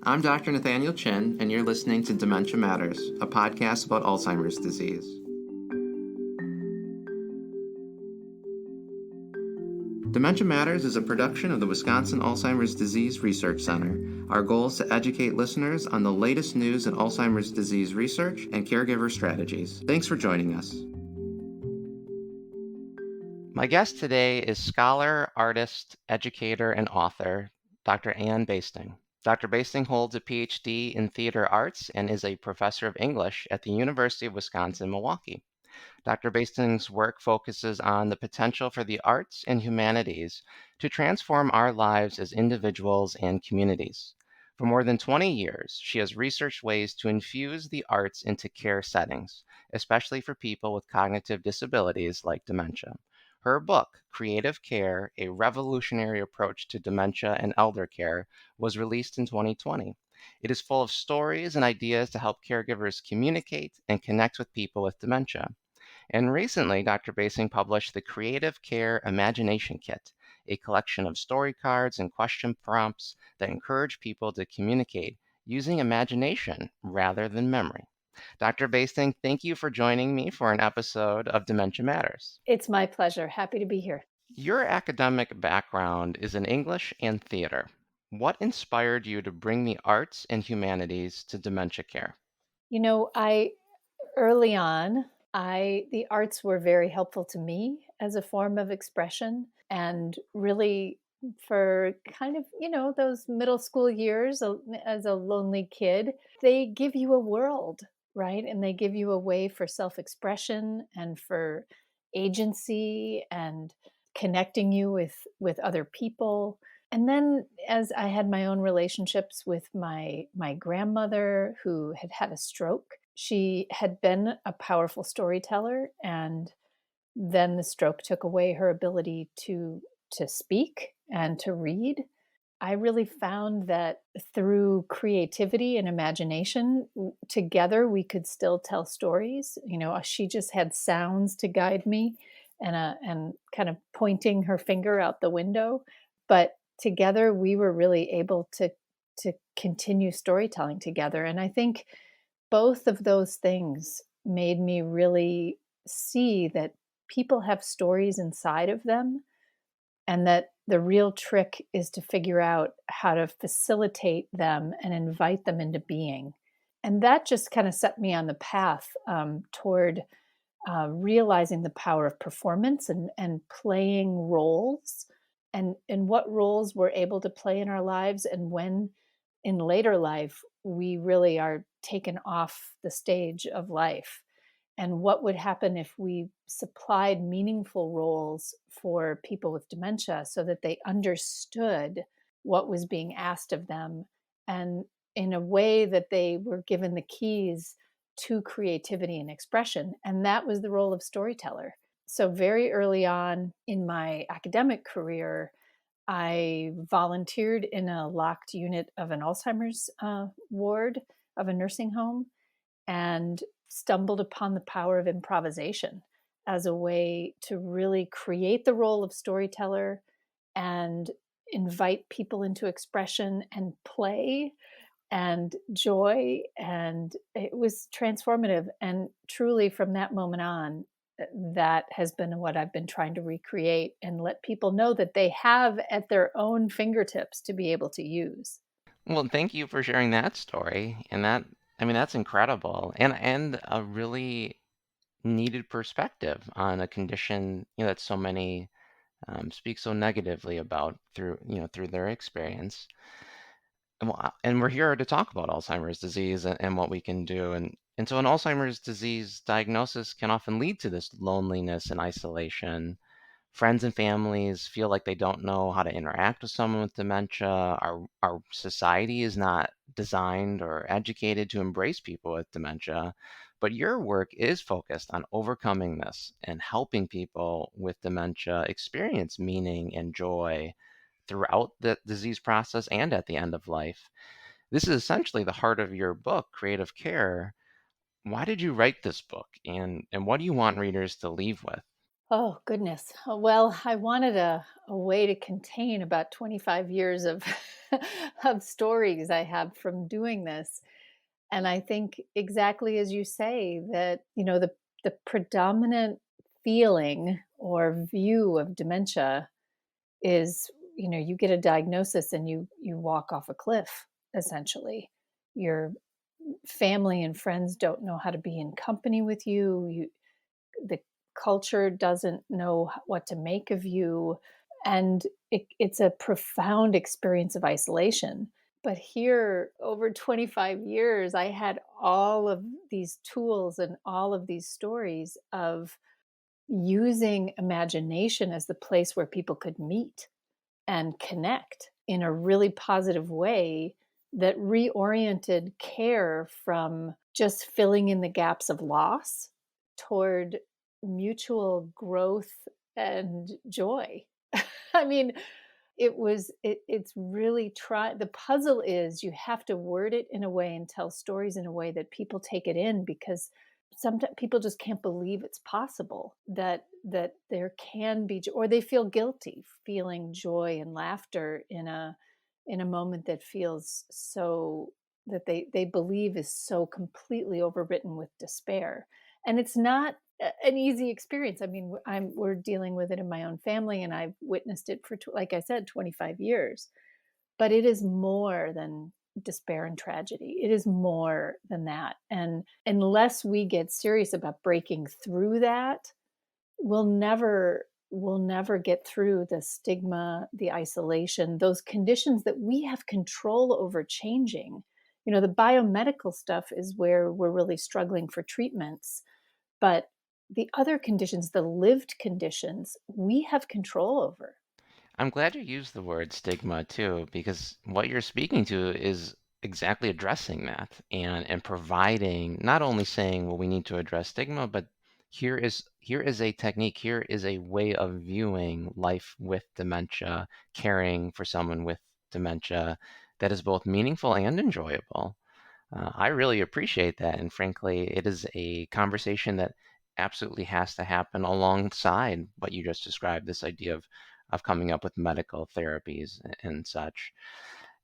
I'm Dr. Nathaniel Chin, and you're listening to Dementia Matters, a podcast about Alzheimer's disease. Dementia Matters is a production of the Wisconsin Alzheimer's Disease Research Center. Our goal is to educate listeners on the latest news in Alzheimer's disease research and caregiver strategies. Thanks for joining us. My guest today is scholar, artist, educator, and author, Dr. Ann Basting. Dr. Basting holds a PhD in theater arts and is a professor of English at the University of Wisconsin-Milwaukee. Dr. Basting's work focuses on the potential for the arts and humanities to transform our lives as individuals and communities. For more than 20 years, she has researched ways to infuse the arts into care settings, especially for people with cognitive disabilities like dementia. Her book, Creative Care, A Revolutionary Approach to Dementia and Elder Care, was released in 2020. It is full of stories and ideas to help caregivers communicate and connect with people with dementia. And recently, Dr. Basing published the Creative Care Imagination Kit, a collection of story cards and question prompts that encourage people to communicate using imagination rather than memory. Dr. Basting, thank you for joining me for an episode of Dementia Matters. It's my pleasure. Happy to be here. Your academic background is in English and theater. What inspired you to bring the arts and humanities to dementia care? You know, early on, the arts were very helpful to me as a form of expression, and really for kind of, those middle school years as a lonely kid, they give you a world, right? And they give you a way for self-expression and for agency and connecting you with other people. And then as I had my own relationships with my grandmother who had had a stroke, she had been a powerful storyteller, and then the stroke took away her ability to speak and to read. I really found that through creativity and imagination, together we could still tell stories. She just had sounds to guide me, and kind of pointing her finger out the window. But together we were really able to continue storytelling together. And I think both of those things made me really see that people have stories inside of them, and that the real trick is to figure out how to facilitate them and invite them into being. And that just kind of set me on the path toward realizing the power of performance and playing roles, and what roles we're able to play in our lives, and when in later life we really are taken off the stage of life, and what would happen if we supplied meaningful roles for people with dementia so that they understood what was being asked of them, and in a way that they were given the keys to creativity and expression. And that was the role of storyteller. So very early on in my academic career, I volunteered in a locked unit of an Alzheimer's ward of a nursing home, and stumbled upon the power of improvisation as a way to really create the role of storyteller and invite people into expression and play and joy. And it was transformative. And truly, from that moment on, that has been what I've been trying to recreate and let people know that they have at their own fingertips to be able to use. Well, thank you for sharing that story. And that's incredible and a really needed perspective on a condition, that so many speak so negatively about through their experience. And we're here to talk about Alzheimer's disease and what we can do. And so an Alzheimer's disease diagnosis can often lead to this loneliness and isolation. Friends and families feel like they don't know how to interact with someone with dementia. Our society is not designed or educated to embrace people with dementia. But your work is focused on overcoming this and helping people with dementia experience meaning and joy throughout the disease process and at the end of life. This is essentially the heart of your book, Creative Care. Why did you write this book, and what do you want readers to leave with? Oh, goodness. Well, I wanted a way to contain about 25 years of of stories I have from doing this. And I think exactly as you say that, the predominant feeling or view of dementia is, you get a diagnosis and you walk off a cliff essentially. Your family and friends don't know how to be in company with you. The culture doesn't know what to make of you, and it's a profound experience of isolation. But here, over 25 years, I had all of these tools and all of these stories of using imagination as the place where people could meet and connect in a really positive way that reoriented care from just filling in the gaps of loss toward mutual growth and joy. I mean, it's really the puzzle is you have to word it in a way and tell stories in a way that people take it in, because sometimes people just can't believe it's possible that there can be or they feel guilty feeling joy and laughter in a moment that feels so that they believe is so completely overwritten with despair. And it's not an easy experience. I mean, we're dealing with it in my own family, and I've witnessed it for, like I said, 25 years. But it is more than despair and tragedy. It is more than that. And unless we get serious about breaking through that, we'll never get through the stigma, the isolation, those conditions that we have control over changing. The biomedical stuff is where we're really struggling for treatments, but the other conditions, the lived conditions, we have control over. I'm glad you used the word stigma too, because what you're speaking to is exactly addressing that and providing not only saying, well, we need to address stigma, but here is a technique, here is a way of viewing life with dementia, caring for someone with dementia that is both meaningful and enjoyable. I really appreciate that. And frankly, it is a conversation that absolutely has to happen alongside what you just described, this idea of coming up with medical therapies and such.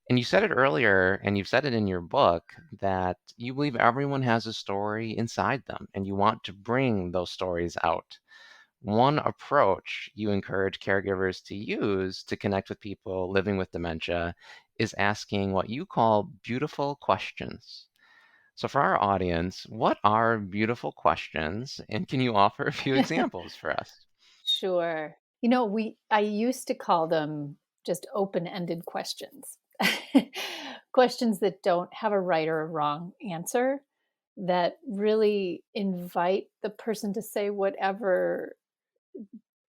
And you said it earlier, and you've said it in your book, that you believe everyone has a story inside them, and you want to bring those stories out. One approach you encourage caregivers to use to connect with people living with dementia is asking what you call beautiful questions. So, for our audience, what are beautiful questions? And can you offer a few examples for us? Sure. I used to call them just open-ended questions. Questions that don't have a right or a wrong answer, that really invite the person to say whatever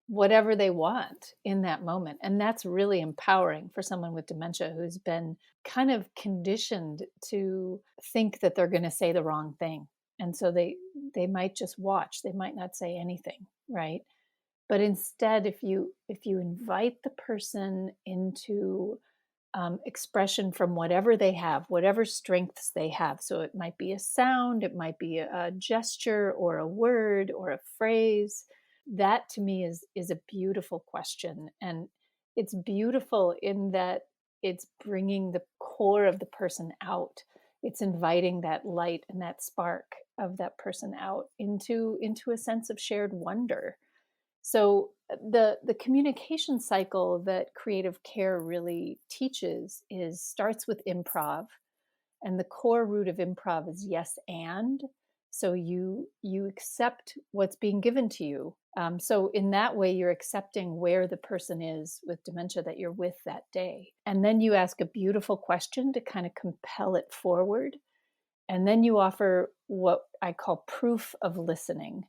they want in that moment. And that's really empowering for someone with dementia who's been kind of conditioned to think that they're going to say the wrong thing. And so they might just watch, they might not say anything, right? But instead, if you invite the person into expression from whatever they have, whatever strengths they have. So it might be a sound, it might be a gesture or a word or a phrase. That to me is a beautiful question, and it's beautiful in that it's bringing the core of the person out. It's inviting that light and that spark of that person out into a sense of shared wonder. So the communication cycle that creative care really teaches is starts with improv, and the core root of improv is yes and. So you accept what's being given to you. So in that way, you're accepting where the person is with dementia that you're with that day, and then you ask a beautiful question to kind of compel it forward, and then you offer what I call proof of listening,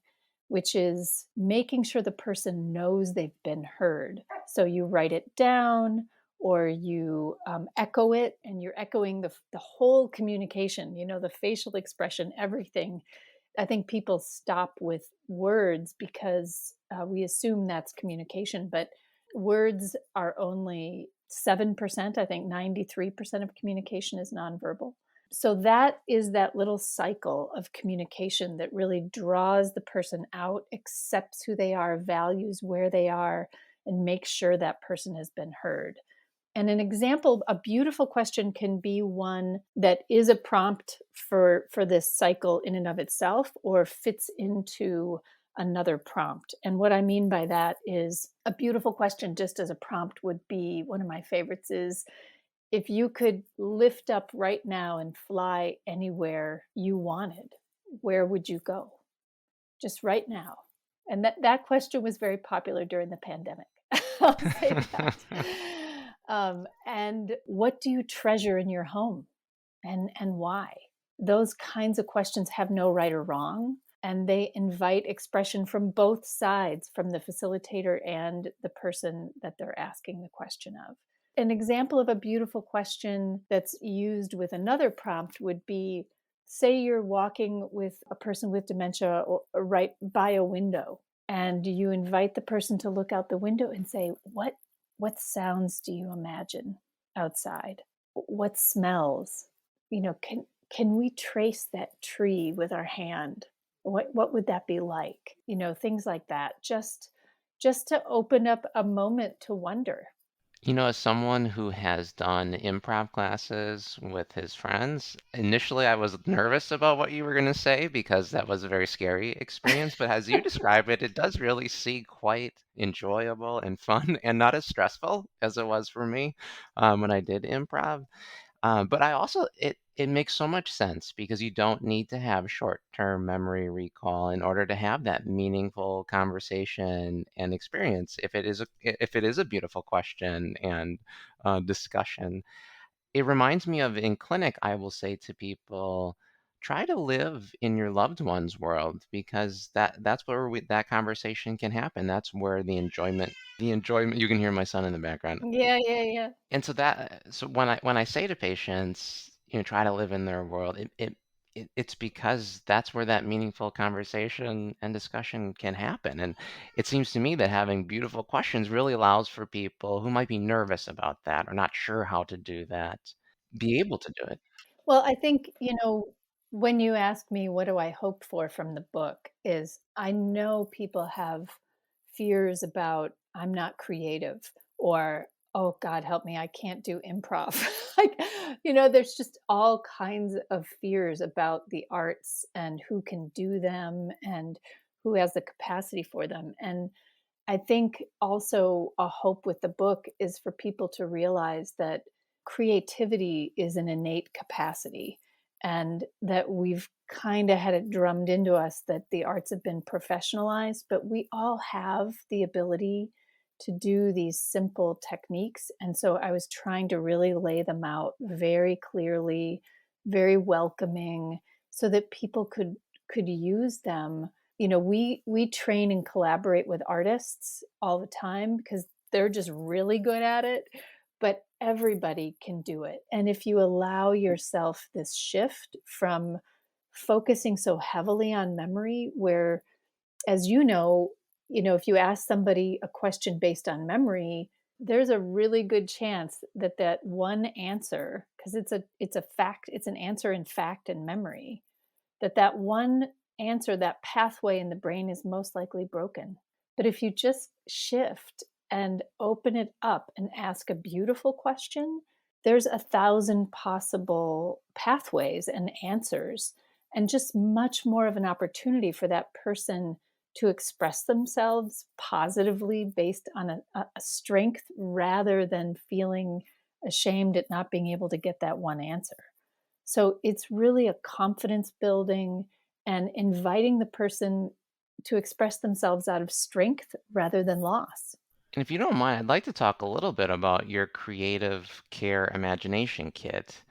which is making sure the person knows they've been heard. So you write it down or you echo it, and you're echoing the whole communication, the facial expression, everything. I think people stop with words because we assume that's communication, but words are only 7%. I think 93% of communication is nonverbal. So that is that little cycle of communication that really draws the person out, accepts who they are, values where they are, and makes sure that person has been heard. And an example, a beautiful question can be one that is a prompt for this cycle in and of itself, or fits into another prompt. And what I mean by that is a beautiful question just as a prompt would be, one of my favorites is, if you could lift up right now and fly anywhere you wanted, where would you go? Just right now. And that question was very popular during the pandemic. I'll say that. And what do you treasure in your home, and why? Those kinds of questions have no right or wrong, and they invite expression from both sides, from the facilitator and the person that they're asking the question of. An example of a beautiful question that's used with another prompt would be, say you're walking with a person with dementia or right by a window, and you invite the person to look out the window and say, what sounds do you imagine outside? What smells? Can we trace that tree with our hand? What would that be like? Things like that. Just to open up a moment to wonder. As someone who has done improv classes with his friends, initially I was nervous about what you were going to say because that was a very scary experience. But as you describe it, it does really seem quite enjoyable and fun and not as stressful as it was for me when I did improv. But I also it makes so much sense because you don't need to have short-term memory recall in order to have that meaningful conversation and experience. If it is a beautiful question and discussion, it reminds me of in clinic. I will say to people, try to live in your loved one's world because that's where that conversation can happen. That's where the enjoyment. You can hear my son in the background. Yeah, yeah, yeah. And so when I say to patients, try to live in their world, it's because that's where that meaningful conversation and discussion can happen. And it seems to me that having beautiful questions really allows for people who might be nervous about that or not sure how to do that, be able to do it. Well, I think, when you ask me what do I hope for from the book, is I know people have fears about I'm not creative, or oh God help me, I can't do improv. Like, there's just all kinds of fears about the arts and who can do them and who has the capacity for them. And I think also a hope with the book is for people to realize that creativity is an innate capacity, and that we've kind of had it drummed into us that the arts have been professionalized, but we all have the ability to do these simple techniques. And so I was trying to really lay them out very clearly, very welcoming, so that people could use them. We train and collaborate with artists all the time because they're just really good at it, but everybody can do it. And if you allow yourself this shift from focusing so heavily on memory, where, as if you ask somebody a question based on memory, there's a really good chance that that one answer, because it's a fact, it's an answer in fact and memory, that one answer, that pathway in the brain is most likely broken. But if you just shift and open it up and ask a beautiful question, there's 1,000 possible pathways and answers, and just much more of an opportunity for that person to express themselves positively based on a strength, rather than feeling ashamed at not being able to get that one answer. So it's really a confidence building and inviting the person to express themselves out of strength rather than loss. And if you don't mind, I'd like to talk a little bit about your creative care imagination kit.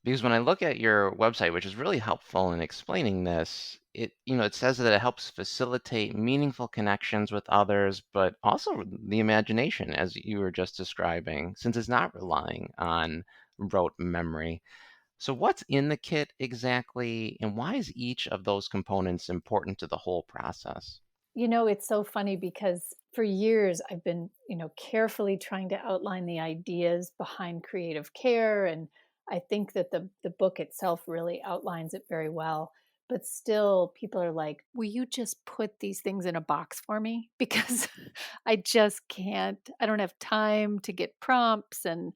Because when I look at your website, which is really helpful in explaining this, it says that it helps facilitate meaningful connections with others, but also the imagination, as you were just describing, since it's not relying on rote memory. So what's in the kit exactly, and why is each of those components important to the whole process? It's so funny because for years I've been, carefully trying to outline the ideas behind creative care, and I think that the book itself really outlines it very well. But still, people are like, "Will you just put these things in a box for me? Because I just can't. I don't have time to get prompts, and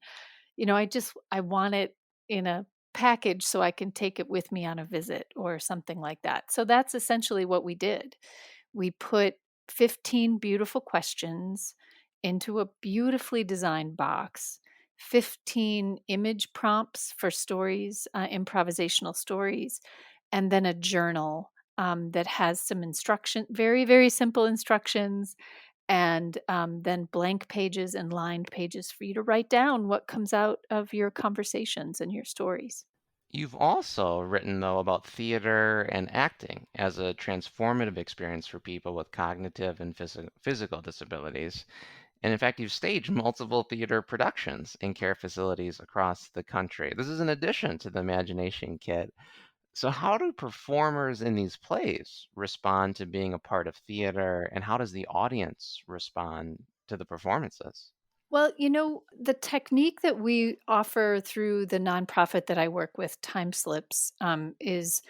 I want it in a package so I can take it with me on a visit or something like that." So that's essentially what we did. We put 15 beautiful questions into a beautifully designed box, 15 image prompts for stories, improvisational stories, and then a journal that has some instruction, very, very simple instructions, and then blank pages and lined pages for you to write down what comes out of your conversations and your stories. You've also written, though, about theater and acting as a transformative experience for people with cognitive and physical disabilities. And in fact, you've staged multiple theater productions in care facilities across the country. This is in addition to the Imagination Kit. So, how do performers in these plays respond to being a part of theater, and how does the audience respond to the performances? Well, the technique that we offer through the nonprofit that I work with, TimeSlips, is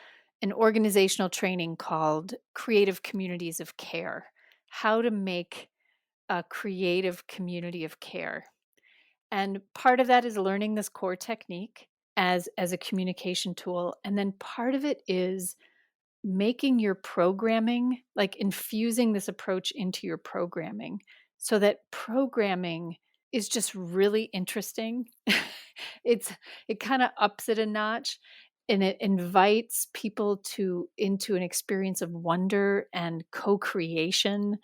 an organizational training called Creative Communities of Care. How to make a creative community of care. And part of that is learning this core technique as a communication tool. And then part of it is making your programming, like infusing this approach into your programming so that programming is just really interesting. it's it kind of ups it a notch, and it invites people to into an experience of wonder and co-creation,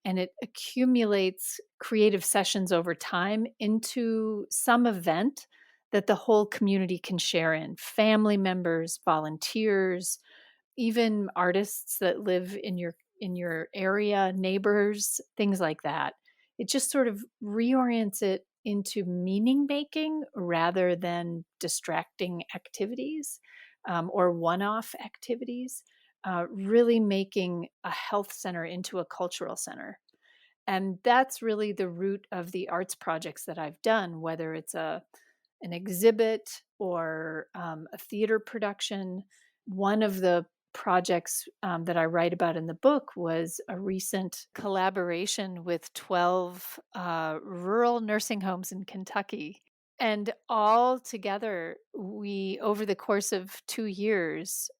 and it accumulates creative sessions over time into some event that the whole community can share in. Family members, volunteers, even artists that live in your area, neighbors, things like that. It just sort of reorients it into meaning making rather than distracting activities, or one-off activities, really making a health center into a cultural center. And that's really the root of the arts projects that I've done, whether it's an exhibit or a theater production. One of the projects that I write about in the book was a recent collaboration with 12 rural nursing homes in Kentucky. And all together, over the course of 2 years,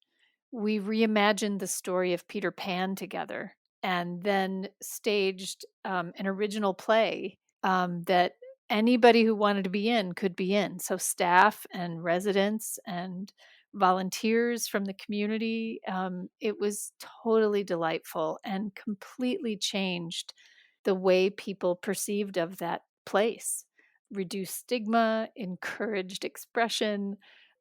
we reimagined the story of Peter Pan together and then staged an original play that anybody who wanted to be in could be in. So, staff and residents and volunteers from the community. It was totally delightful and completely changed the way people perceived of that place. Reduced stigma, encouraged expression,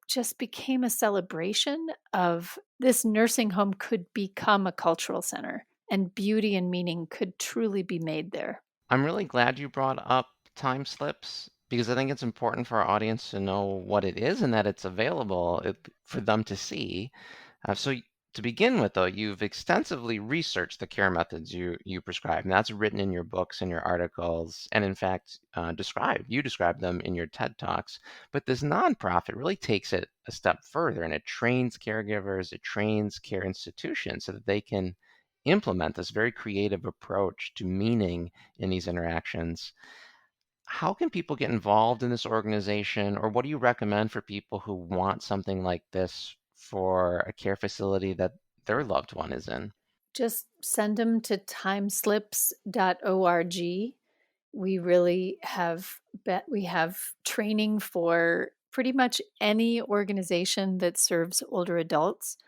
just became a celebration of this nursing home could become a cultural center, and beauty and meaning could truly be made there. I'm really glad you brought up time slips because I think it's important for our audience to know what it is and that it's available for them to see. To begin with, though, you've extensively researched the care methods you prescribe, and that's written in your books and your articles, and in fact, you describe them in your TED Talks. But this nonprofit really takes it a step further, and it trains caregivers, it trains care institutions so that they can implement this very creative approach to meaning in these interactions. How can people get involved in this organization, or what do you recommend for people who want something like this for a care facility that their loved one is in? Just send them to timeslips.org. We really we have training for pretty much any organization that serves older adults,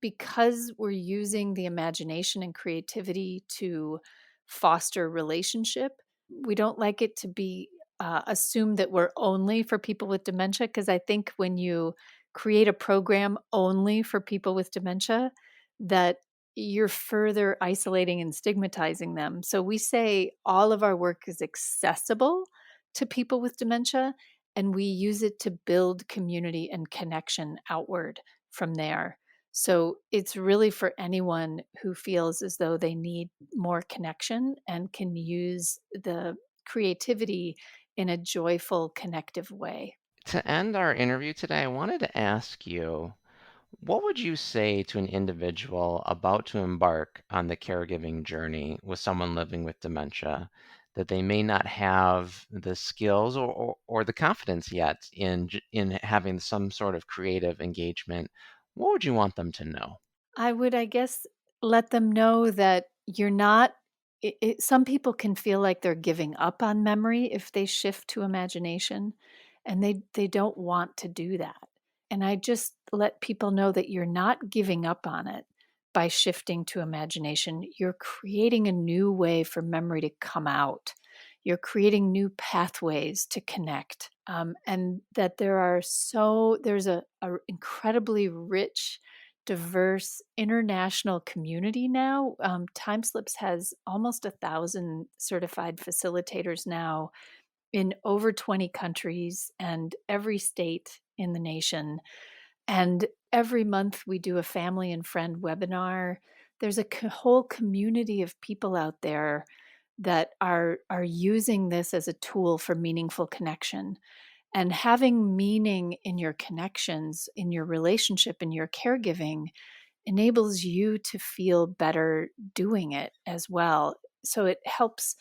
because we're using the imagination and creativity to foster relationship. We don't like it to be assumed that we're only for people with dementia, because I think when you create a program only for people with dementia, that you're further isolating and stigmatizing them. So we say all of our work is accessible to people with dementia, and we use it to build community and connection outward from there. So it's really for anyone who feels as though they need more connection and can use the creativity in a joyful, connective way. To end our interview today, I wanted to ask you, what would you say to an individual about to embark on the caregiving journey with someone living with dementia that they may not have the skills or the confidence yet in having some sort of creative engagement? What would you want them to know? I would, I guess, let them know that you're not some people can feel like they're giving up on memory if they shift to imagination, and they don't want to do that. And I just let people know that you're not giving up on it by shifting to imagination. You're creating a new way for memory to come out. You're creating new pathways to connect. And that there's a incredibly rich, diverse international community now. TimeSlips has almost 1,000 certified facilitators now in over 20 countries and every state in the nation. And every month we do a family and friend webinar. There's a whole community of people out there that are using this as a tool for meaningful connection. And having meaning in your connections, in your relationship, in your caregiving enables you to feel better doing it as well. So it helps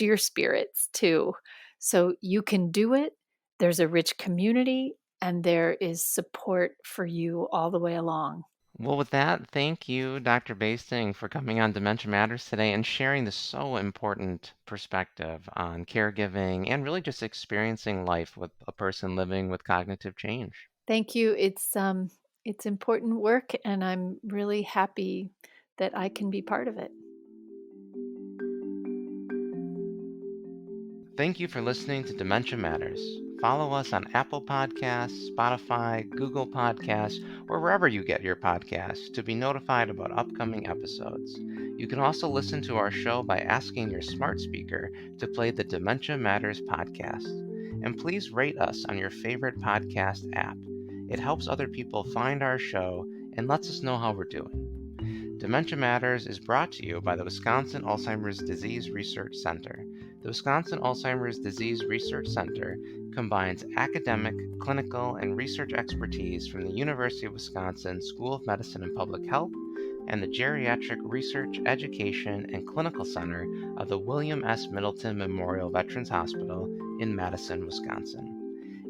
your spirits too. So you can do it. There's a rich community and there is support for you all the way along. Well, with that, thank you, Dr. Basting, for coming on Dementia Matters today and sharing this so important perspective on caregiving and really just experiencing life with a person living with cognitive change. Thank you. It's important work and I'm really happy that I can be part of it. Thank you for listening to Dementia Matters. Follow us on Apple Podcasts, Spotify, Google Podcasts, or wherever you get your podcasts to be notified about upcoming episodes. You can also listen to our show by asking your smart speaker to play the Dementia Matters podcast. And please rate us on your favorite podcast app. It helps other people find our show and lets us know how we're doing. Dementia Matters is brought to you by the Wisconsin Alzheimer's Disease Research Center. The Wisconsin Alzheimer's Disease Research Center combines academic, clinical, and research expertise from the University of Wisconsin School of Medicine and Public Health and the Geriatric Research, Education, and Clinical Center of the William S. Middleton Memorial Veterans Hospital in Madison, Wisconsin.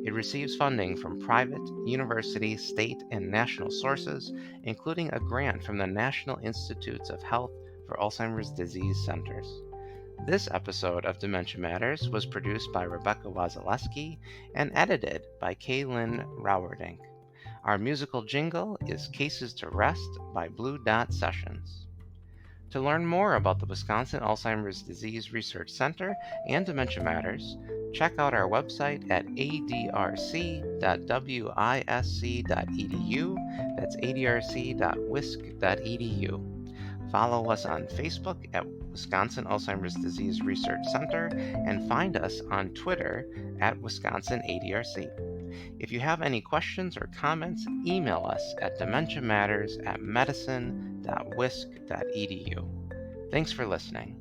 It receives funding from private, university, state, and national sources, including a grant from the National Institutes of Health for Alzheimer's Disease Centers. This episode of Dementia Matters was produced by Rebecca Wazaleski and edited by Kaylin Rowerdink. Our musical jingle is Cases to Rest by Blue Dot Sessions. To learn more about the Wisconsin Alzheimer's Disease Research Center and Dementia Matters, check out our website at adrc.wisc.edu. That's adrc.wisc.edu. Follow us on Facebook at Wisconsin Alzheimer's Disease Research Center and find us on Twitter at Wisconsin ADRC. If you have any questions or comments, email us at dementiamatters@medicine.wisc.edu. Thanks for listening.